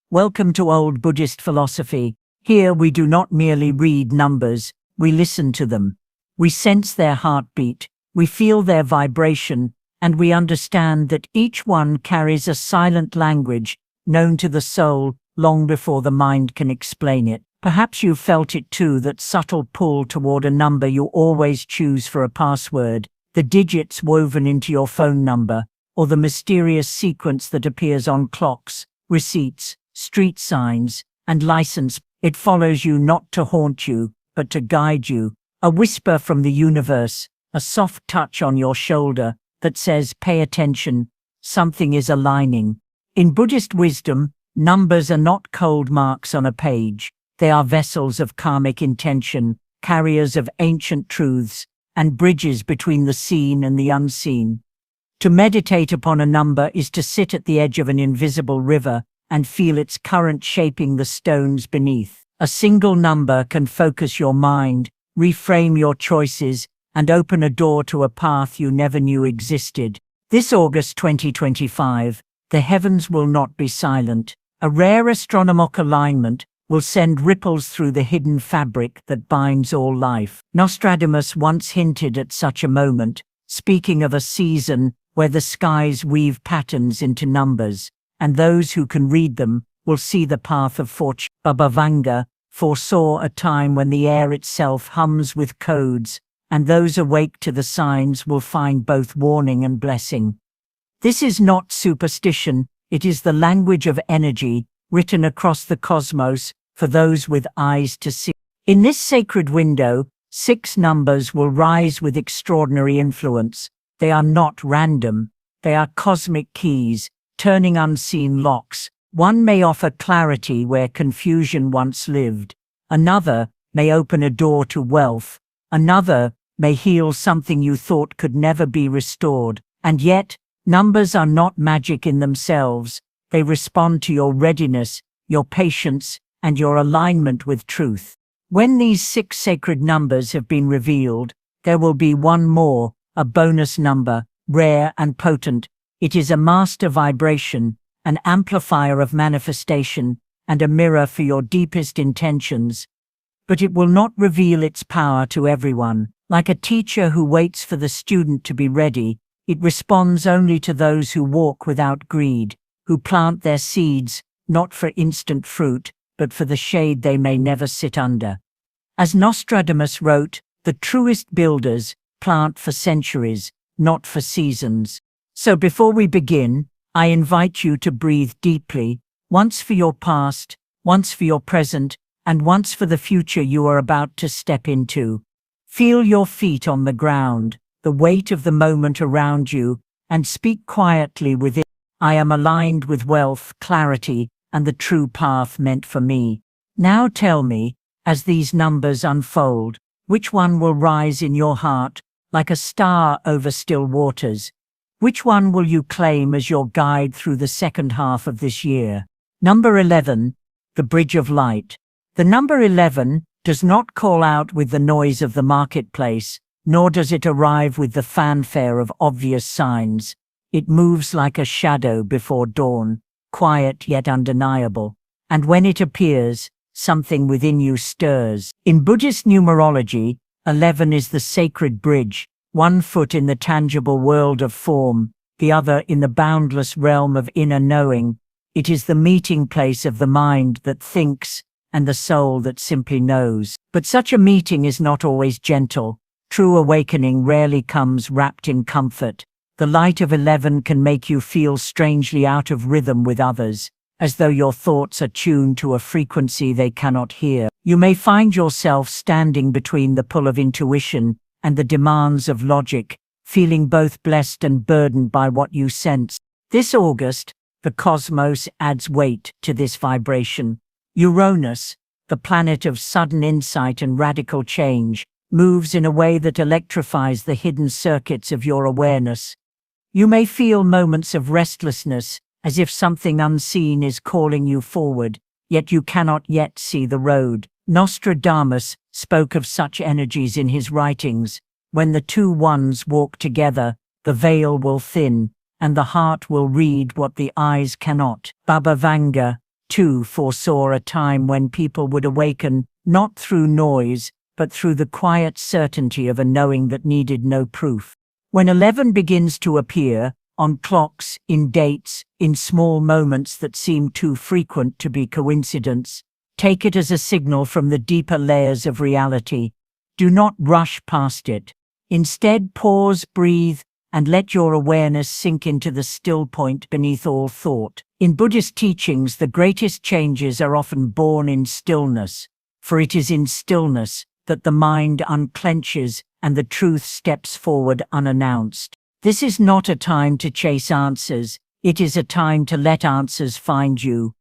Welcome to old Buddhist philosophy. Here we do not merely read numbers, we listen to them. We sense their heartbeat, we feel their vibration, and we understand that each one carries a silent language known to the soul long before the mind can explain it. Perhaps you felt it too, that subtle pull toward a number you always choose for a password, the digits woven into your phone number, or the mysterious sequence that appears on clocks, receipts, street signs, and license. It follows you not to haunt you, but to guide you. A whisper from the universe, a soft touch on your shoulder that says, pay attention, something is aligning. In Buddhist wisdom, numbers are not cold marks on a page. They are vessels of karmic intention, carriers of ancient truths, and bridges between the seen and the unseen. To meditate upon a number is to sit at the edge of an invisible river and feel its current shaping the stones beneath. A single number can focus your mind, reframe your choices, and open a door to a path you never knew existed. This August 2025, the heavens will not be silent. A rare astronomical alignment will send ripples through the hidden fabric that binds all life. Nostradamus once hinted at such a moment, speaking of a season where the skies weave patterns into numbers, and those who can read them will see the path of fortune. Baba Vanga foresaw a time when the air itself hums with codes, and those awake to the signs will find both warning and blessing. This is not superstition, it is the language of energy, written across the cosmos for those with eyes to see. In this sacred window, 6 numbers will rise with extraordinary influence. They are not random, they are cosmic keys, turning unseen locks. One may offer clarity where confusion once lived. Another may open a door to wealth. Another may heal something you thought could never be restored. And yet, numbers are not magic in themselves. They respond to your readiness, your patience, and your alignment with truth. When these 6 sacred numbers have been revealed, there will be one more, a bonus number, rare and potent. It is a master vibration, an amplifier of manifestation, and a mirror for your deepest intentions. But it will not reveal its power to everyone. Like a teacher who waits for the student to be ready, it responds only to those who walk without greed, who plant their seeds, not for instant fruit, but for the shade they may never sit under. As Nostradamus wrote, the truest builders plant for centuries, not for seasons. So before we begin, I invite you to breathe deeply, once for your past, once for your present, and once for the future you are about to step into. Feel your feet on the ground, the weight of the moment around you, and speak quietly within. I am aligned with wealth, clarity, and the true path meant for me. Now tell me, as these numbers unfold, which one will rise in your heart like a star over still waters? Which one will you claim as your guide through the second half of this year? Number 11, the Bridge of Light. The number 11 does not call out with the noise of the marketplace, nor does it arrive with the fanfare of obvious signs. It moves like a shadow before dawn, quiet yet undeniable. And when it appears, something within you stirs. In Buddhist numerology, 11 is the sacred bridge, one foot in the tangible world of form, the other in the boundless realm of inner knowing. It is the meeting place of the mind that thinks and the soul that simply knows. But such a meeting is not always gentle. True awakening rarely comes wrapped in comfort. The light of 11 can make you feel strangely out of rhythm with others, as though your thoughts are tuned to a frequency they cannot hear. You may find yourself standing between the pull of intuition and the demands of logic, feeling both blessed and burdened by what you sense. This August, the cosmos adds weight to this vibration. Uranus, the planet of sudden insight and radical change, moves in a way that electrifies the hidden circuits of your awareness. You may feel moments of restlessness, as if something unseen is calling you forward, yet you cannot yet see the road. Nostradamus spoke of such energies in his writings. When the two ones walk together, the veil will thin, and the heart will read what the eyes cannot. Baba Vanga too foresaw a time when people would awaken not through noise, but through the quiet certainty of a knowing that needed no proof. When 11 begins to appear, on clocks, in dates, in small moments that seem too frequent to be coincidence, take it as a signal from the deeper layers of reality. Do not rush past it. Instead, pause, breathe, and let your awareness sink into the still point beneath all thought. In Buddhist teachings, the greatest changes are often born in stillness, for it is in stillness that the mind unclenches and the truth steps forward unannounced. This is not a time to chase answers, it is a time to let answers find you.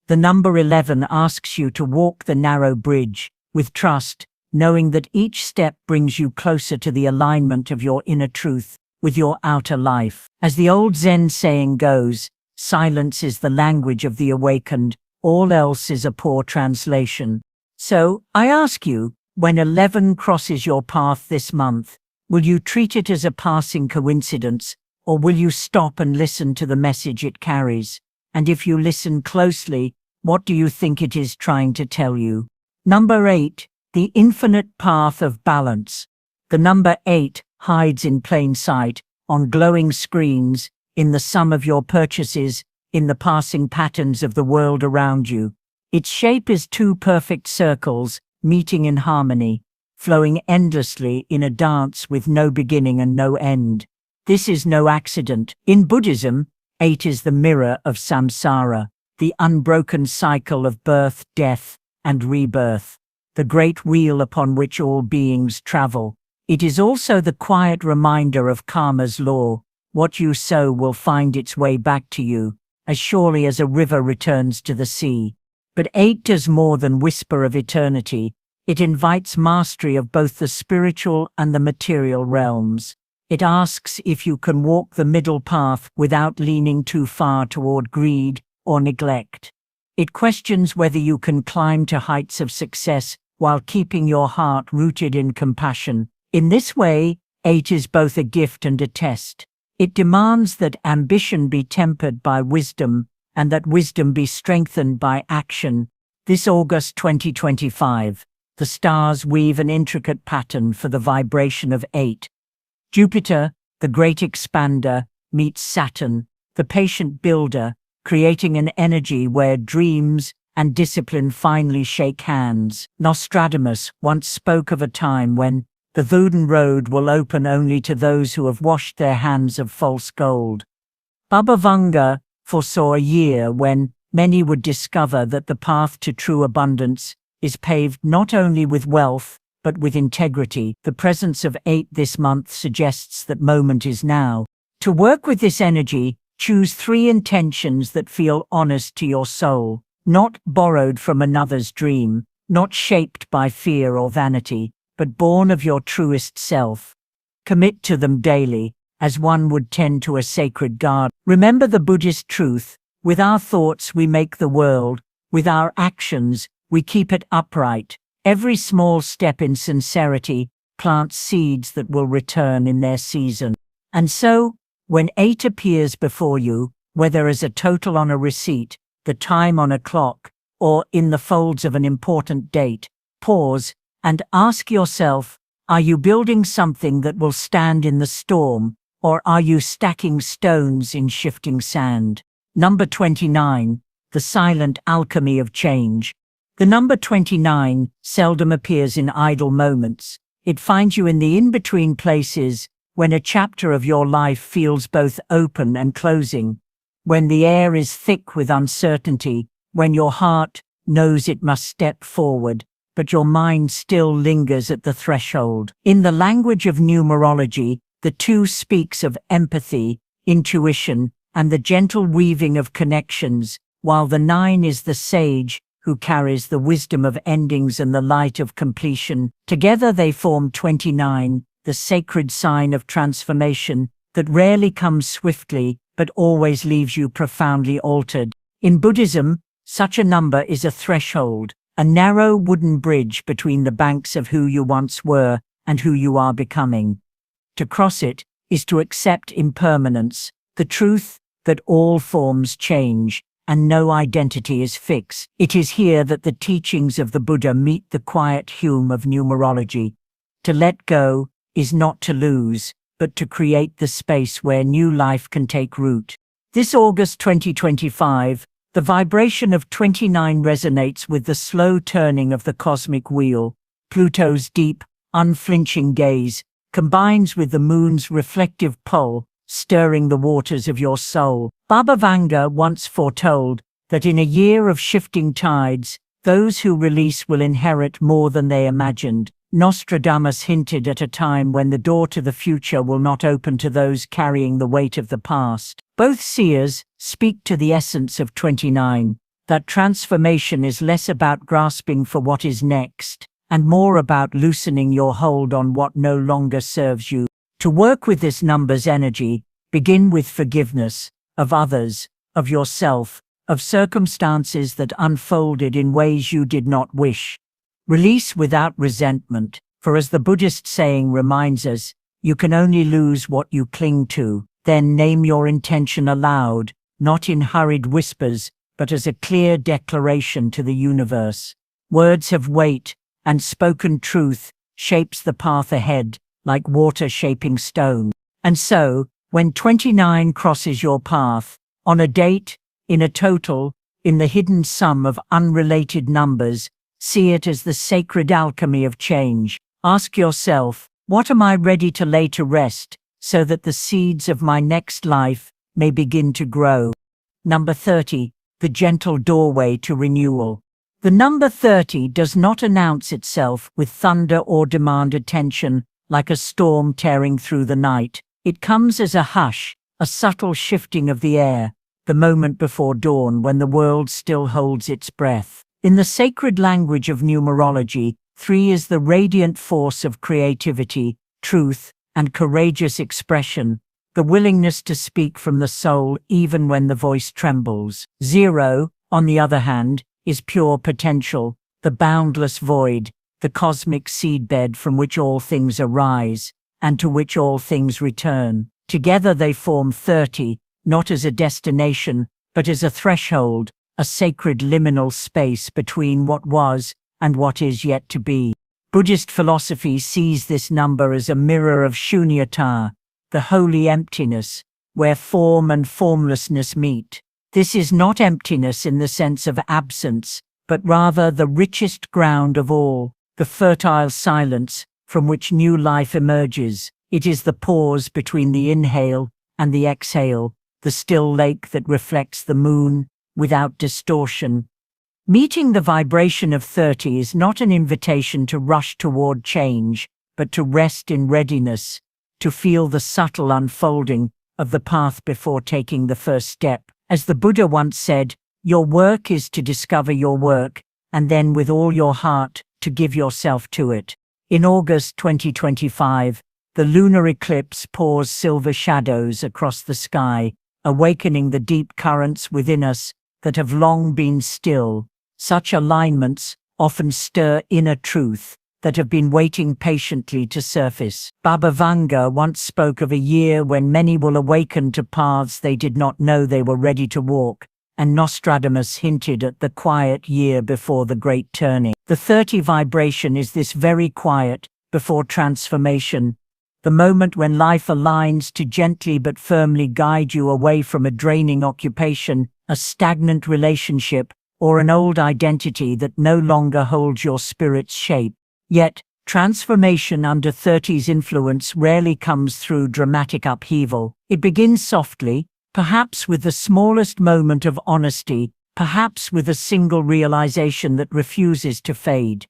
The number 11 asks you to walk the narrow bridge, with trust, knowing that each step brings you closer to the alignment of your inner truth with your outer life. As the old Zen saying goes, silence is the language of the awakened, all else is a poor translation. So, I ask you, when 11 crosses your path this month, will you treat it as a passing coincidence, or will you stop and listen to the message it carries? And if you listen closely, what do you think it is trying to tell you? Number 8, the infinite path of balance. The number 8 hides in plain sight, on glowing screens, in the sum of your purchases, in the passing patterns of the world around you. Its shape is two perfect circles, meeting in harmony, flowing endlessly in a dance with no beginning and no end. This is no accident. In Buddhism, 8 is the mirror of samsara, the unbroken cycle of birth, death, and rebirth, the great wheel upon which all beings travel. It is also the quiet reminder of karma's law. What you sow will find its way back to you, as surely as a river returns to the sea. But 8 does more than whisper of eternity. It invites mastery of both the spiritual and the material realms. It asks if you can walk the middle path without leaning too far toward greed or neglect. It questions whether you can climb to heights of success while keeping your heart rooted in compassion. In this way, 8 is both a gift and a test. It demands that ambition be tempered by wisdom, and that wisdom be strengthened by action. This August 2025, the stars weave an intricate pattern for the vibration of 8. Jupiter, the great expander, meets Saturn, the patient builder, creating an energy where dreams and discipline finally shake hands. Nostradamus once spoke of a time when the wooden road will open only to those who have washed their hands of false gold. Baba Vanga foresaw a year when many would discover that the path to true abundance is paved not only with wealth, but with integrity. The presence of 8 this month suggests that moment is now. To work with this energy, choose 3 intentions that feel honest to your soul, not borrowed from another's dream, not shaped by fear or vanity, but born of your truest self. Commit to them daily, as one would tend to a sacred garden. Remember the Buddhist truth: with our thoughts we make the world, with our actions we keep it upright. Every small step in sincerity plants seeds that will return in their season. And so, when 8 appears before you, whether as a total on a receipt, the time on a clock, or in the folds of an important date, pause and ask yourself, are you building something that will stand in the storm, or are you stacking stones in shifting sand? Number 29, the silent alchemy of change. The number 29 seldom appears in idle moments. It finds you in the in-between places, when a chapter of your life feels both open and closing, when the air is thick with uncertainty, when your heart knows it must step forward, but your mind still lingers at the threshold. In the language of numerology, the 2 speaks of empathy, intuition, and the gentle weaving of connections, while the 9 is the sage who carries the wisdom of endings and the light of completion. Together they form 29, the sacred sign of transformation that rarely comes swiftly but always leaves you profoundly altered. In Buddhism, such a number is a threshold, a narrow wooden bridge between the banks of who you once were and who you are becoming. To cross it is to accept impermanence, the truth that all forms change, and no identity is fixed. It is here that the teachings of the Buddha meet the quiet hum of numerology. To let go is not to lose, but to create the space where new life can take root. This August 2025, the vibration of 29 resonates with the slow turning of the cosmic wheel. Pluto's deep, unflinching gaze combines with the moon's reflective pull, stirring the waters of your soul. Baba Vanga once foretold that in a year of shifting tides, those who release will inherit more than they imagined. Nostradamus hinted at a time when the door to the future will not open to those carrying the weight of the past. Both seers speak to the essence of 29, that transformation is less about grasping for what is next, and more about loosening your hold on what no longer serves you. To work with this number's energy, begin with forgiveness of others, of yourself, of circumstances that unfolded in ways you did not wish. Release without resentment, for as the Buddhist saying reminds us, you can only lose what you cling to. Then name your intention aloud, not in hurried whispers, but as a clear declaration to the universe. Words have weight, and spoken truth shapes the path ahead, like water shaping stone. And so, when 29 crosses your path, on a date, in a total, in the hidden sum of unrelated numbers, see it as the sacred alchemy of change. Ask yourself, what am I ready to lay to rest, so that the seeds of my next life may begin to grow? Number 30, the gentle doorway to renewal. The number 30 does not announce itself with thunder or demand attention like a storm tearing through the night. It comes as a hush, a subtle shifting of the air, the moment before dawn when the world still holds its breath. In the sacred language of numerology, 3 is the radiant force of creativity, truth, and courageous expression, the willingness to speak from the soul even when the voice trembles. 0, on the other hand, is pure potential, the boundless void, the cosmic seedbed from which all things arise, and to which all things return. Together they form 30, not as a destination, but as a threshold, a sacred liminal space between what was and what is yet to be. Buddhist philosophy sees this number as a mirror of shunyata, the holy emptiness, where form and formlessness meet. This is not emptiness in the sense of absence, but rather the richest ground of all, the fertile silence from which new life emerges. It is the pause between the inhale and the exhale, the still lake that reflects the moon without distortion. Meeting the vibration of 30 is not an invitation to rush toward change, but to rest in readiness, to feel the subtle unfolding of the path before taking the first step. As the Buddha once said, your work is to discover your work, and then with all your heart, to give yourself to it. In August 2025, the lunar eclipse pours silver shadows across the sky, awakening the deep currents within us that have long been still. Such alignments often stir inner truth that have been waiting patiently to surface. Baba Vanga once spoke of a year when many will awaken to paths they did not know they were ready to walk, and Nostradamus hinted at the quiet year before the great turning. The 30 vibration is this very quiet, before transformation, the moment when life aligns to gently but firmly guide you away from a draining occupation, a stagnant relationship, or an old identity that no longer holds your spirit's shape. Yet, transformation under 30's influence rarely comes through dramatic upheaval. It begins softly, perhaps with the smallest moment of honesty, perhaps with a single realization that refuses to fade.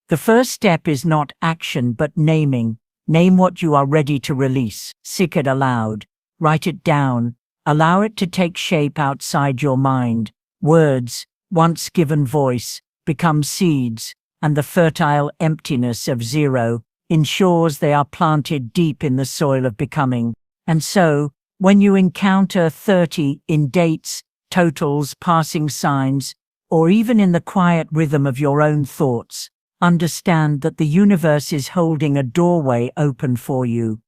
The first step is not action but naming. Name what you are ready to release. Speak it aloud. Write it down. Allow it to take shape outside your mind. Words, once given voice, become seeds, and the fertile emptiness of 0 ensures they are planted deep in the soil of becoming. And so, when you encounter 30 in dates, totals, passing signs, or even in the quiet rhythm of your own thoughts, understand that the universe is holding a doorway open for you.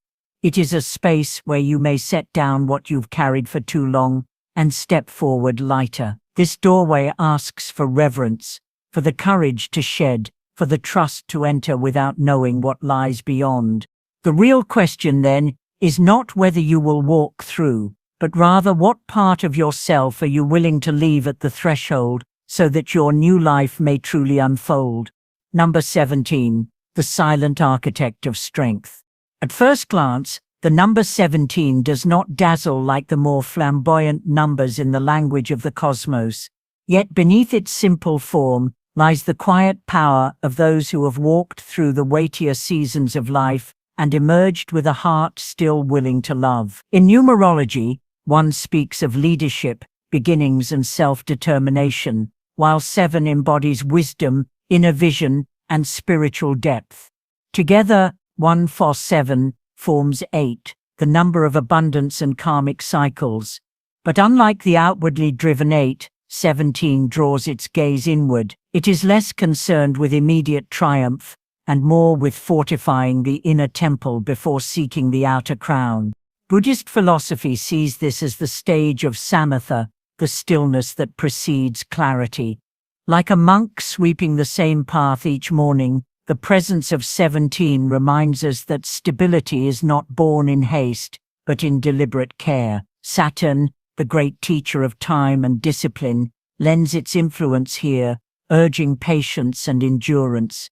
It is a space where you may set down what you've carried for too long and step forward lighter. This doorway asks for reverence, for the courage to shed, for the trust to enter without knowing what lies beyond. The real question then is not whether you will walk through, but rather what part of yourself are you willing to leave at the threshold so that your new life may truly unfold. Number 17, the silent architect of strength. At first glance, the number 17 does not dazzle like the more flamboyant numbers in the language of the cosmos. Yet beneath its simple form lies the quiet power of those who have walked through the weightier seasons of life and emerged with a heart still willing to love. In numerology, one speaks of leadership, beginnings and self-determination, while 7 embodies wisdom, inner vision, and spiritual depth. Together, 1 + 7 forms 8, the number of abundance and karmic cycles. But unlike the outwardly driven 8, 17 draws its gaze inward. It is less concerned with immediate triumph and more with fortifying the inner temple before seeking the outer crown. Buddhist philosophy sees this as the stage of samatha, the stillness that precedes clarity. Like a monk sweeping the same path each morning, the presence of 17 reminds us that stability is not born in haste, but in deliberate care. Saturn, the great teacher of time and discipline, lends its influence here, urging patience and endurance.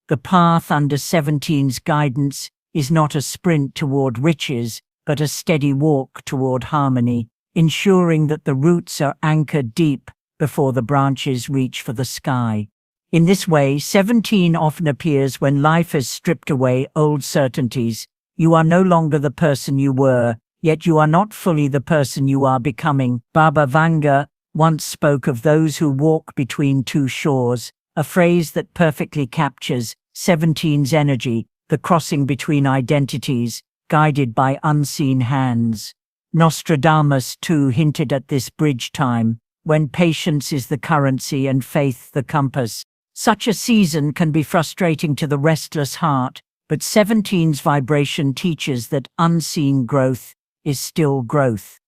The path under 17's guidance is not a sprint toward riches, but a steady walk toward harmony, ensuring that the roots are anchored deep before the branches reach for the sky. In this way, 17 often appears when life has stripped away old certainties. You are no longer the person you were, yet you are not fully the person you are becoming. Baba Vanga once spoke of those who walk between two shores, a phrase that perfectly captures 17's energy, the crossing between identities, guided by unseen hands. Nostradamus too hinted at this bridge time, when patience is the currency and faith the compass. Such a season can be frustrating to the restless heart, but 17's vibration teaches that unseen growth is still growth.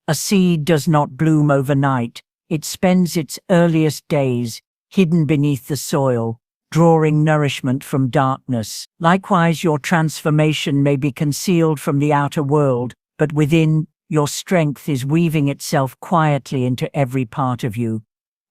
A seed does not bloom overnight. It spends its earliest days hidden beneath the soil, drawing nourishment from darkness. Likewise, your transformation may be concealed from the outer world, but within, your strength is weaving itself quietly into every part of you.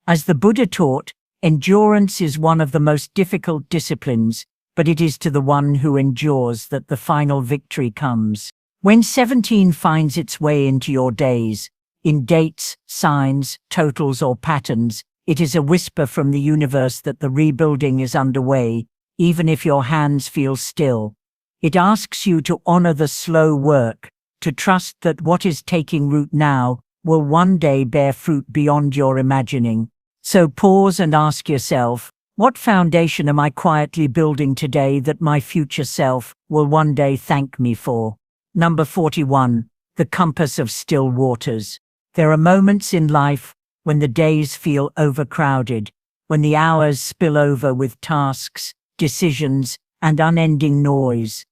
As the Buddha taught, endurance is one of the most difficult disciplines, but it is to the one who endures that the final victory comes. When 17 finds its way into your days, in dates, signs, totals, or patterns, it is a whisper from the universe that the rebuilding is underway, even if your hands feel still. It asks you to honor the slow work, to trust that what is taking root now will one day bear fruit beyond your imagining. So pause and ask yourself, what foundation am I quietly building today that my future self will one day thank me for? Number 41, the compass of still waters. There are moments in life when the days feel overcrowded, when the hours spill over with tasks, decisions, and unending noise.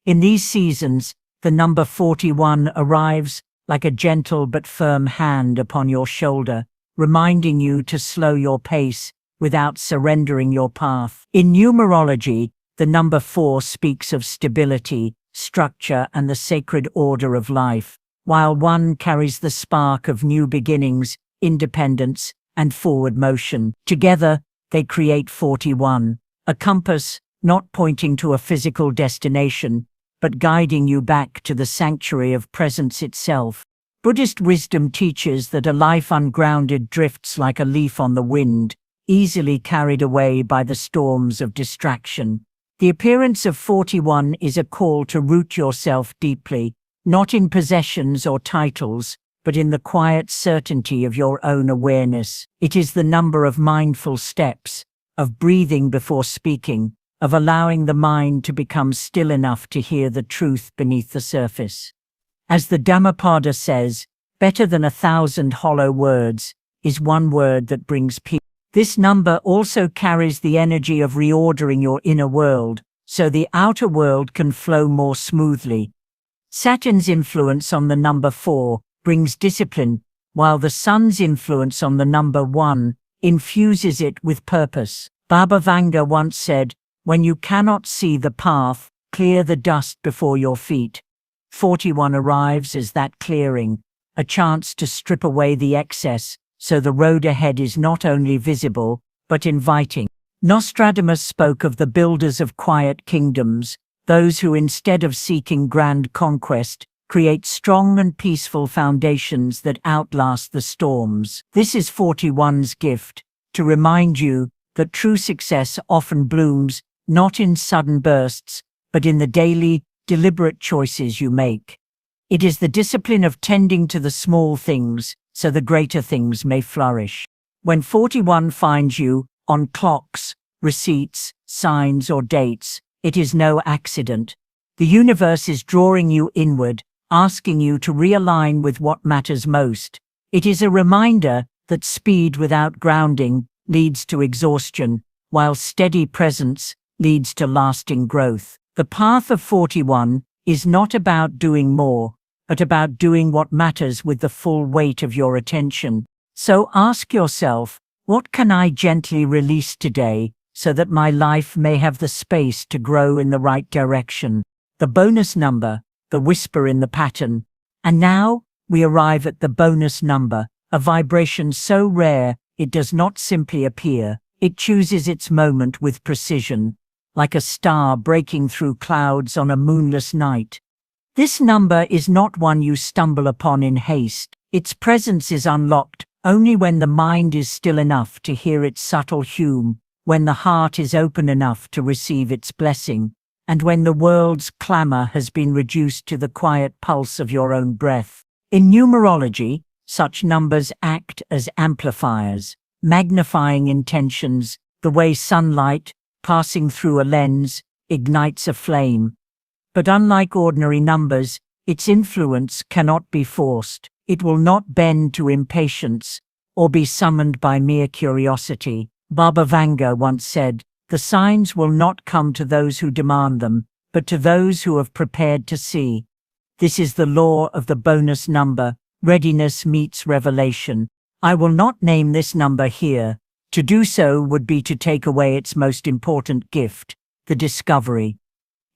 In these seasons, the number 41 arrives like a gentle but firm hand upon your shoulder, reminding you to slow your pace without surrendering your path. In numerology, the number 4 speaks of stability, structure, and the sacred order of life, while 1 carries the spark of new beginnings, independence, and forward motion. Together, they create 41, a compass not pointing to a physical destination, but guiding you back to the sanctuary of presence itself. Buddhist wisdom teaches that a life ungrounded drifts like a leaf on the wind, easily carried away by the storms of distraction. The appearance of 41 is a call to root yourself deeply, not in possessions or titles, but in the quiet certainty of your own awareness. It is the number of mindful steps, of breathing before speaking, of allowing the mind to become still enough to hear the truth beneath the surface. As the Dhammapada says, better than 1,000 hollow words is one word that brings peace. This number also carries the energy of reordering your inner world, so the outer world can flow more smoothly. Saturn's influence on the number 4 brings discipline, while the sun's influence on the number 1 infuses it with purpose. Baba Vanga once said, "When you cannot see the path, clear the dust before your feet." 41 arrives as that clearing, a chance to strip away the excess, so the road ahead is not only visible, but inviting. Nostradamus spoke of the builders of quiet kingdoms, those who instead of seeking grand conquest, create strong and peaceful foundations that outlast the storms. This is 41's gift, to remind you that true success often blooms not in sudden bursts, but in the daily, deliberate choices you make. It is the discipline of tending to the small things, so the greater things may flourish. When 41 finds you, on clocks, receipts, signs, or dates, it is no accident. The universe is drawing you inward, asking you to realign with what matters most. It is a reminder that speed without grounding leads to exhaustion, while steady presence leads to lasting growth. The path of 41 is not about doing more, but about doing what matters with the full weight of your attention. So ask yourself, what can I gently release today so that my life may have the space to grow in the right direction? The bonus number, the whisper in the pattern. And now, we arrive at the bonus number, a vibration so rare it does not simply appear, it chooses its moment with precision, like a star breaking through clouds on a moonless night. This number is not one you stumble upon in haste. Its presence is unlocked only when the mind is still enough to hear its subtle hum, when the heart is open enough to receive its blessing, and when the world's clamor has been reduced to the quiet pulse of your own breath. In numerology, such numbers act as amplifiers, magnifying intentions, the way sunlight, passing through a lens, ignites a flame. But unlike ordinary numbers, its influence cannot be forced. It will not bend to impatience or be summoned by mere curiosity. Baba Vanga once said, "The signs will not come to those who demand them, but to those who have prepared to see." This is the law of the bonus number. Readiness meets revelation. I will not name this number here. To do so would be to take away its most important gift, the discovery.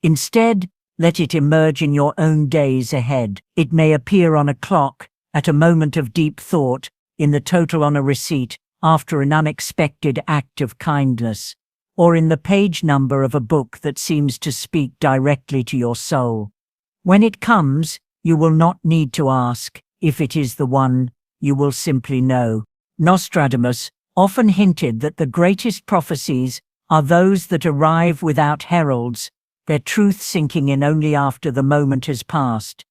Instead, let it emerge in your own days ahead. It may appear on a clock, at a moment of deep thought, in the total on a receipt, after an unexpected act of kindness, or in the page number of a book that seems to speak directly to your soul. When it comes, you will not need to ask if it is the one, you will simply know. Nostradamus often hinted that the greatest prophecies are those that arrive without heralds, their truth sinking in only after the moment has passed.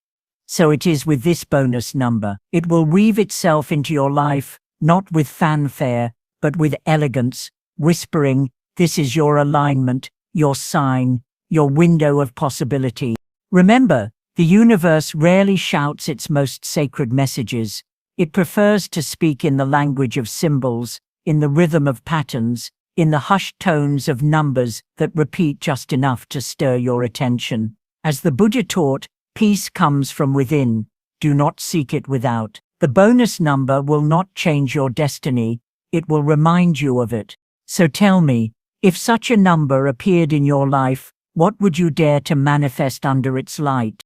So it is with this bonus number. It will weave itself into your life, not with fanfare, but with elegance, whispering, "This is your alignment, your sign, your window of possibility." Remember, the universe rarely shouts its most sacred messages. It prefers to speak in the language of symbols, in the rhythm of patterns, in the hushed tones of numbers that repeat just enough to stir your attention. As the Buddha taught, peace comes from within, do not seek it without. The bonus number will not change your destiny, it will remind you of it. So tell me, if such a number appeared in your life, what would you dare to manifest under its light?